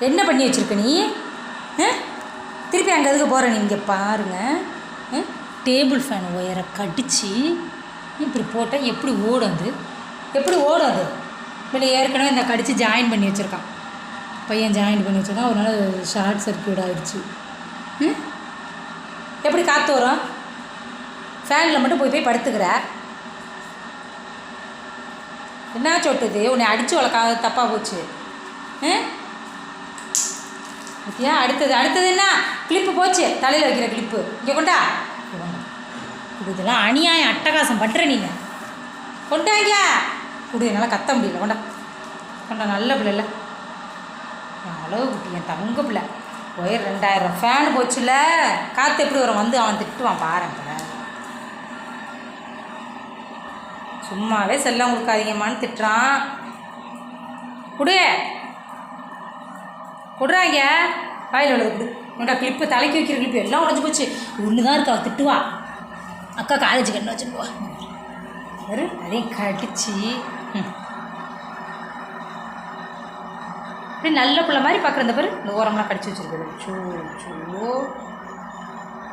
என்ன பண்ணி வச்சுருக்க நீ? திருப்பி அங்கே எதுக்கு போகிற? நீங்கள் பாருங்கள், டேபிள் ஃபேன் ஒயரை கடித்து இப்படி போட்டால் எப்படி ஓடும்? அது எப்படி ஓடும்? அது இல்லை ஏற்கனவே இந்த கடித்து ஜாயின் பண்ணி வச்சுருக்கான் பையன், ஜாயின் பண்ணி வச்சுருக்கான். அதனால ஷார்ட் சர்க்யூட் ஆகிடுச்சு. எப்படி காற்று வரும்? ஃபேனில் மட்டும் போய் படுத்துக்கிற. என்ன சொட்டுது? உன்னை அடித்து வளர்க்கா தப்பாக போச்சு. ஓகே, அடுத்தது என்ன? கிளிப்பு போச்சு, தலையில் வைக்கிற கிளிப்பு. இங்கே கொண்டா. இதெல்லாம் அநியாயம், அட்டகாசம் பண்ணுற நீங்கள். கொண்டாங்க கொடு. என்னால் கத்த முடியல. கொண்டா நல்ல பிள்ளை இல்லை, என் அளவு குட்டி, என் தங்க பிள்ளை. ஒயர் 2000 ஃபேனு போச்சுல, காற்று எப்படி வரும்? வந்து அவன் திட்டுவான் பாருங்க. சும்மாவே செல்லம் கொடுக்காதீங்கம்மான்னு திட்டுறான். கொடுறாங்க வாயில் உள்ளது கொடு. உண்டா கிளிப்பு, தலைக்கு வைக்கிற கிளிப்பு எல்லாம் உடஞ்சி போச்சு. ஒன்று தான் இருக்கா, திட்டுவா. அக்கா காலேஜுக்கு என்ன வச்சுருப்பா வெறு அதையும் கடிச்சு. இப்படி நல்ல பிள்ளை மாதிரி பார்க்குற இந்த பேர் இந்த ஓரம்லாம் கடிச்சு வச்சுருக்குது. சோ சோ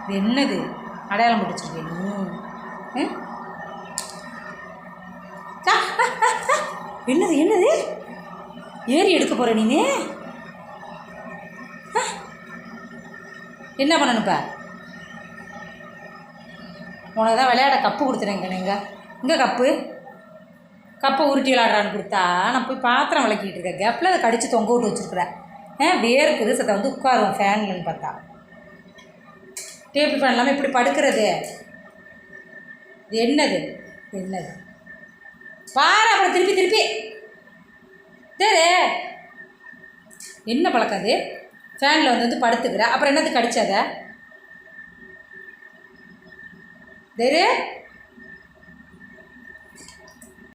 இது என்னது? அடையாளம் போட்டு வச்சுருக்கேன் நீ. என்னது ஏறி எடுக்க போகிற நீ? என்ன பண்ணணுப்ப? உனக்கு தான் விளையாட கப்பு கொடுத்துறேங்க. இங்கே கப்பை உருட்டி விளையாடுறான்னு கொடுத்தா நான் போய் பாத்திரம் விளக்கிட்டு இருக்கேன். கேப்பில் அதை கடித்து தொங்க விட்டு வச்சுருக்குறேன். வேர்க்குது, சத்தை வந்து உட்காருவோம் ஃபேன்லன்னு பார்த்தா. டேபிள் ஃபேன் இல்லாமல் இப்படி படுக்கிறது இது என்னது? பாரு. அப்புறம் திருப்பி தேரு என்ன பழக்கம் அது? ஃபேனில் வந்து படுத்துக்கிற, அப்புறம் என்னது கடிச்சாத? தேரு